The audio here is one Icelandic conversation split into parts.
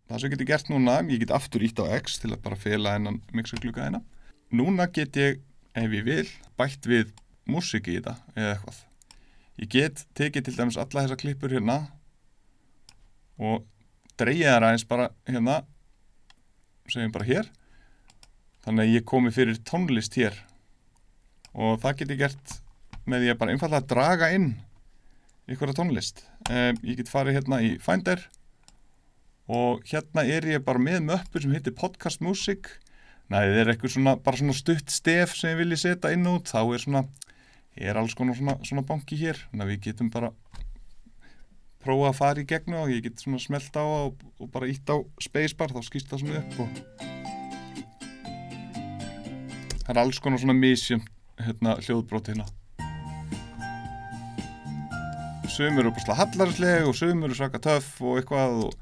það sem ég geti gert núna, ég get aftur ítt á X til að bara fela hennan mixerglugga hérna. Núna get ég, ef ég vil, bætt við músík í þetta eða eitthvað. Ég get tekið til dæmis alla þessar klippur hérna og dreigið þær aðeins bara hérna, segjum bara hér. Þannig að ég komi fyrir tónlist hér og það get ég gert með því að bara einfallega draga inn einhverja tónlist. Ég get farið hérna í Finder og hérna ég bara með möppu sem heitir Podcast Music. Nei, það eitthvað svona, bara svona stutt stef sem ég vilji setja inn út, þá svona, alls konar svona banki hér. Þannig að við getum bara prófa að fara í gegnu og ég get svona smellt á og bara ítt á spacebar, þá skýst það svona upp og það alls konar svona misjum hérna hljóðbrot hérna. Sumir eru bara hallarsleg og sumir eru svaka töff og eitthvað og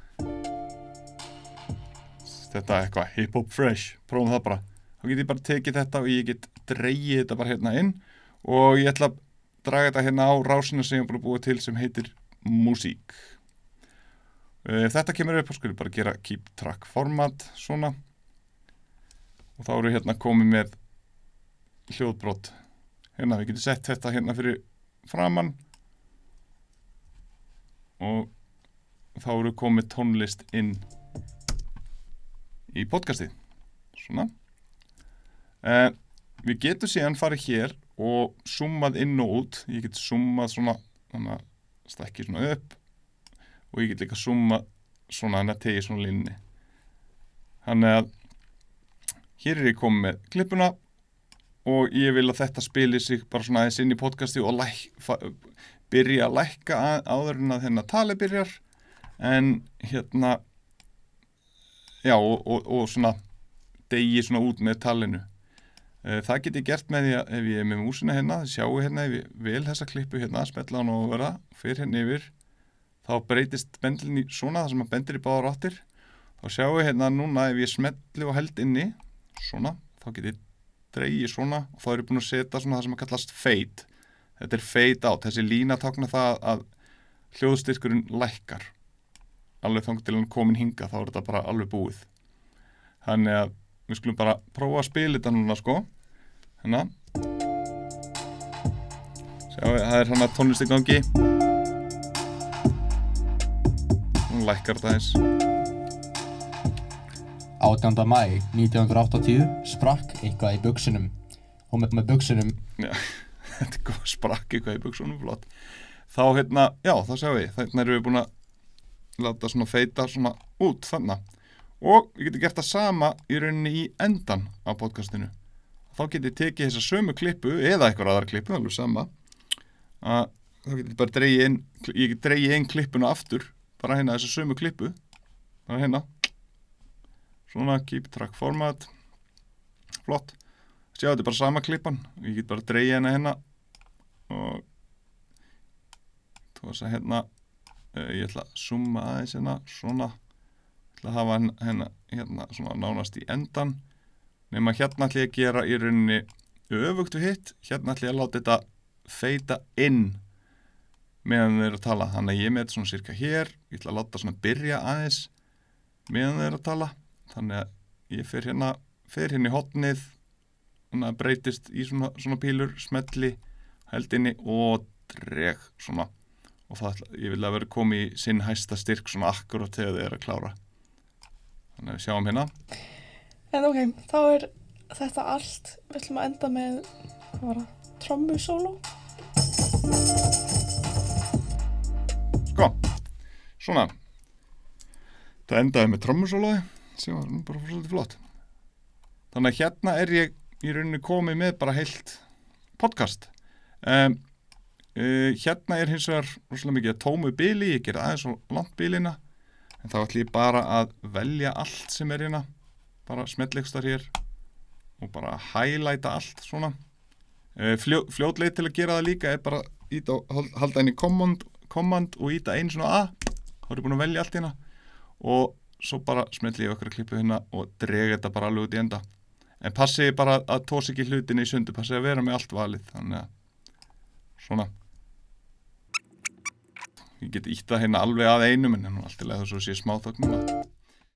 þetta eitthvað hip-hop fresh, prófum það bara. Þá get ég bara tekið þetta og ég get dregið þetta bara hérna inn og ég ætla að draga þetta hérna á rásina sem ég er búið til sem heitir músík. Ef þetta kemur upp, þá skulum bara gera keep track format svona og þá eru hérna komið með hljóðbrot. Hérna, við getum sett þetta hérna fyrir framann og þá eru komið tónlist inn í podcastið. Svona. Við getum síðan farið hér og zoomað inn og út. Ég get zoomað svona, þannig að stækki svona upp og ég get líka zoomað svona að tegi svona línni. Þannig að hér ég komið með klippuna og ég vil að þetta spili sig bara svona aðeins inn í podcastið og byrja að lækka áður en að hérna tali byrjar en hérna já og svona degi svona út með talinu. Það get ég gert með því að ef ég er með músina hérna, sjáu hérna ef ég vel þessa klippu hérna, smetla hann og vera fyrir hérna yfir, þá breytist bendilin í svona það sem að bendir í báðar áttir. Þá sjáu hérna núna ef ég smetli og held inni svona, þá get ég dregið svona og þá er ég búin að setja svona það sem að kallast fade. Þetta er fade out, þessi lína táknar það að hljóðstyrkurinn lækkar. Alveg þangað til hann komin hingað, þá er þetta bara alveg búið. Þannig að við skulum bara prófa að spila þetta núna sko. Hérna. Sjáu, það er hérna tónlist í gangi. Hún lækkar þetta eins. 18. maí 1980 sprakk eitthvað í buxunum. Og með buxunum. Já, þetta er góð, sprakk eitthvað í buxunum, flott. Þá hérna, já, þá sjáum við. Þannig erum við búin að láta svona feita svona út þannig. Og við getum gert það sama í rauninni í endan á podcastinu. Þá getum ég tekið þessa sömu klippu eða eitthvað aðra klippu, alveg sama. Þá getum ég bara dregið inn klippuna aftur, bara hérna þessa sömu klippu. Bara hérna. Svona, keep track format. Flott. Sjáu, þetta er bara sama klippan. Ég get bara dregið hérna og þú veist að hérna ég ætla að zooma aðeins hérna svona. Ég ætla að hafa hérna svona nánast í endan. Nema hérna ætla ég að gera í rauninni öfugt við hitt. Hérna ætla ég að láta þetta feita inn meðan þeir eru að tala. Þannig að ég með þetta svona cirka hér. Ég ætla að láta svona byrja aðeins meðan þeir eru að tala. Þannig að ég fer hérna í hotnið. Þannig að breytist í svona pílur, smelli, held inni og dreg svona. Og ég vil að vera komið í sinn hæsta styrk svona akkurat þegar þið að klára. Þannig að við sjáum hérna. En ok, þá er þetta allt. Við ætlum að enda með, hvað var það, trommusóló. Sko, svona. Það endaði með trommusólói, sem var nú bara svolítið flott. Þannig að hérna er ég í rauninni komið með bara heilt podcast. Hérna er hins vegar rosalega mikið tómu bili, ég ger aðeins svo langt bilina en þá ætlum ég bara að velja allt sem er hérna, bara smellegstar hér og bara highlighta allt svona. Fljótleið til að gera það líka er bara halda inn í command og íta einu svona A, þá er ég búin að velja allt hérna og svo bara smelli ég okkar klippu hérna og drega þetta bara alveg út í enda. En passi bara að tósi ekki hlutinni í sundu, passi að vera með allt valið, þannig að svona. Ég get ítta hérna alveg að einum en allt í lagi þess að sé smá þögn núna.